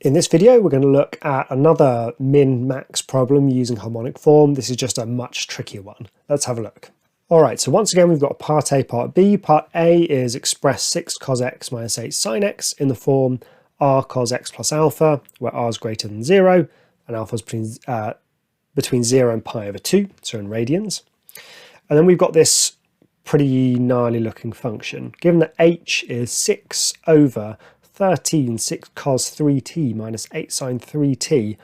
In this video, we're going to look at another min-max problem using harmonic form. This is just a much trickier one. Let's have a look. All right, so once again, we've got part A, part B. Part A is express 6 cos x minus 8 sin x in the form r cos x plus alpha, where r is greater than 0, and alpha is between 0 and pi over 2, so in radians. And then we've got this pretty gnarly looking function. Given that h is 6 over 13 6 cos 3t minus 8 sin 3t,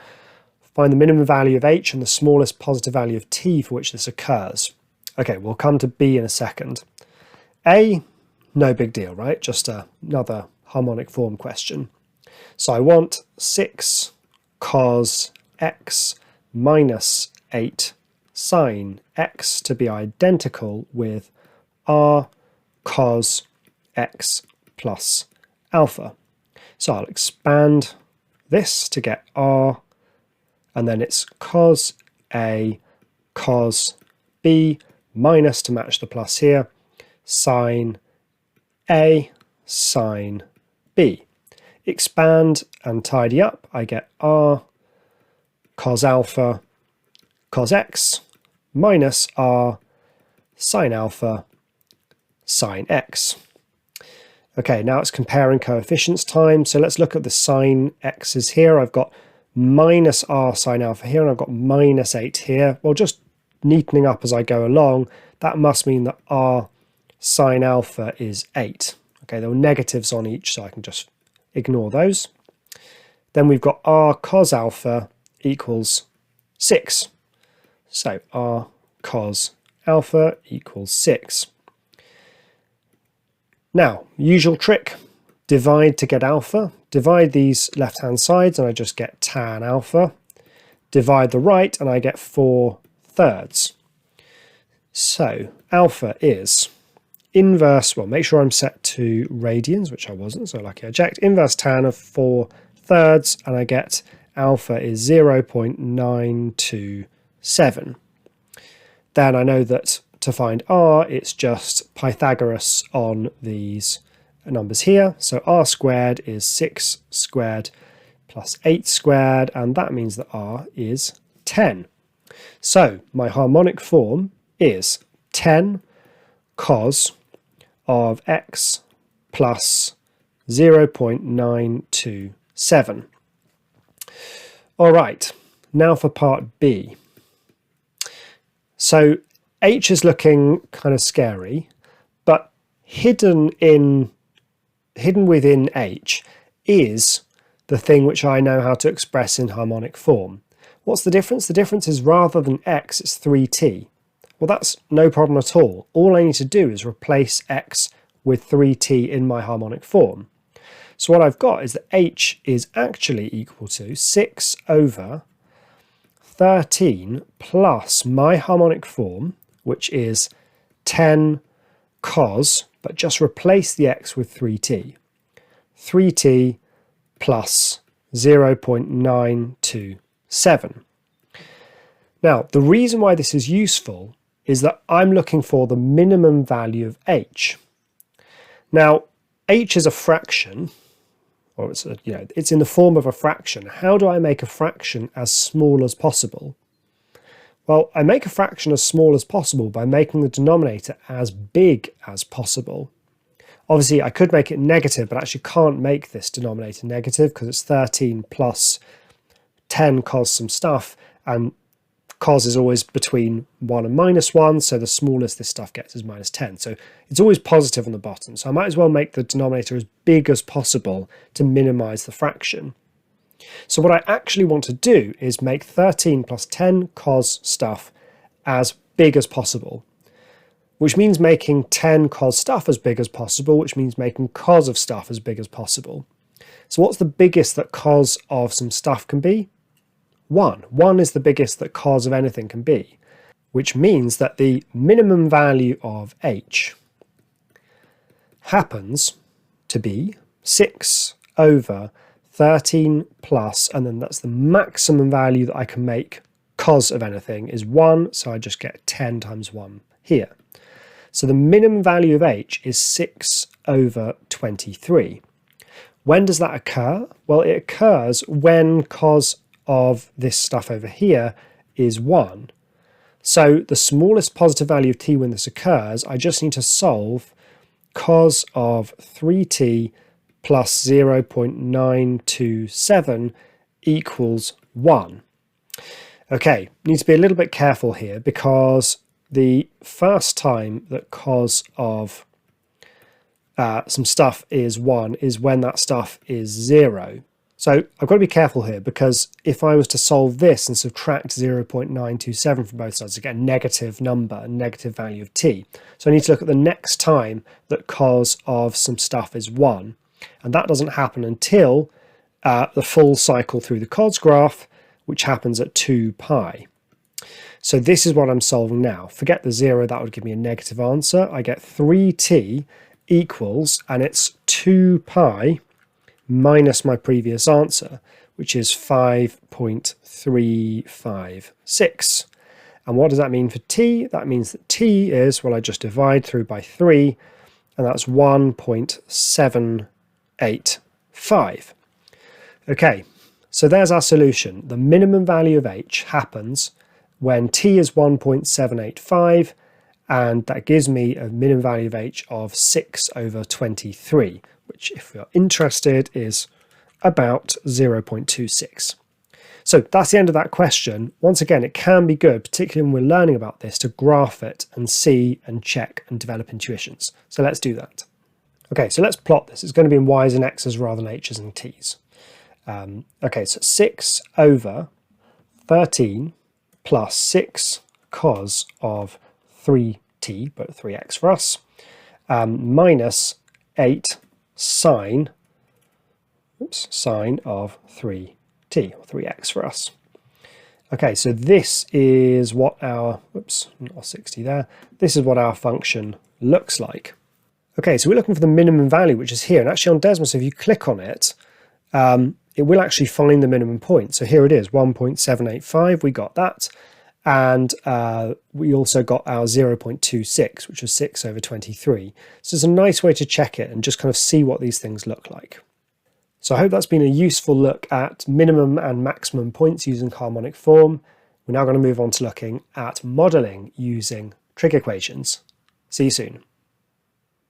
find the minimum value of h and the smallest positive value of t for which this occurs. Okay, we'll come to B in a second. A, no big deal, right? Just another harmonic form question. So I want 6 cos x minus 8 sin x to be identical with r cos x plus alpha. So I'll expand this to get r, and then it's cos A cos B minus, to match the plus here, sin A sin B. Expand and tidy up, I get r cos alpha cos x minus r sin alpha sin x. Okay, now it's comparing coefficients time. So let's look at the sin x's here. I've got minus r sin alpha here, and I've got minus 8 here. Well, just neatening up as I go along, that must mean that r sin alpha is 8. Okay, there were negatives on each, so I can just ignore those. Then we've got r cos alpha equals 6. So r cos alpha equals 6. Now, usual trick, divide to get alpha. Divide these left-hand sides and I just get tan alpha. Divide the right and I get 4/3. So alpha is inverse, well, make sure I'm set to radians, which I wasn't, so lucky I checked. Inverse tan of 4/3, and I get alpha is 0.927. Then I know that to find r, it's just Pythagoras on these numbers here. So r squared is 6 squared plus 8 squared, and that means that r is 10. So my harmonic form is 10 cos of x plus 0.927. All right, now for part B. So h is looking kind of scary, but hidden within h is the thing which I know how to express in harmonic form. What's the difference? The difference is rather than x, it's 3t. Well, that's no problem at all. All I need to do is replace x with 3t in my harmonic form. So what I've got is that h is actually equal to 6 over 13 plus my harmonic form, which is 10 cos, but just replace the x with 3t. 3t plus 0.927. Now, the reason why this is useful is that I'm looking for the minimum value of h. Now, h is a fraction, or it's in the form of a fraction. How do I make a fraction as small as possible? Well, I make a fraction as small as possible by making the denominator as big as possible. Obviously, I could make it negative, but I actually can't make this denominator negative because it's 13 plus 10 cos some stuff, and cos is always between 1 and minus 1, so the smallest this stuff gets is minus 10. So it's always positive on the bottom, so I might as well make the denominator as big as possible to minimize the fraction. So what I actually want to do is make 13 plus 10 cos stuff as big as possible, which means making 10 cos stuff as big as possible, which means making cos of stuff as big as possible. So what's the biggest that cos of some stuff can be? 1. 1 is the biggest that cos of anything can be, which means that the minimum value of h happens to be 6 over 13 plus, and then that's the maximum value that I can make cos of anything is 1, so I just get 10 times 1 here. So the minimum value of h is 6 over 23, When does that occur? Well, it occurs when cos of this stuff over here is 1. So the smallest positive value of t when this occurs, I just need to solve cos of 3t plus 0.927 equals 1. Okay, need to be a little bit careful here because the first time that cos of some stuff is 1 is when that stuff is 0. So I've got to be careful here because if I was to solve this and subtract 0.927 from both sides, I get a negative number, a negative value of t. So I need to look at the next time that cos of some stuff is 1. And that doesn't happen until the full cycle through the cos graph, which happens at 2 pi. So this is what I'm solving now. Forget the 0, that would give me a negative answer. I get 3t equals, and it's 2 pi minus my previous answer, which is 5.356. And what does that mean for t? That means that t is, well, I just divide through by 3, and that's 1.785. Okay, so there's our solution. The minimum value of h happens when t is 1.785, and that gives me a minimum value of h of 6/23, which, if you're interested, is about 0.26. So that's the end of that question. Once again, it can be good, particularly when we're learning about this, to graph it and see and check and develop intuitions. So let's do that. Okay, so let's plot this. It's going to be in y's and x's rather than h's and t's. Okay, so 6/13 plus 6 cos of 3t, but 3x for us, minus 8 sine of 3t, or 3x for us. Okay, so this is what our, not 60 there, this is what our function looks like. Okay, so we're looking for the minimum value, which is here, and actually on Desmos, if you click on it, it will actually find the minimum point. So here it is, 1.785, we got that. And we also got our 0.26, which was 6/23. So it's a nice way to check it and just kind of see what these things look like. So I hope that's been a useful look at minimum and maximum points using harmonic form. We're now going to move on to looking at modelling using trig equations. See you soon.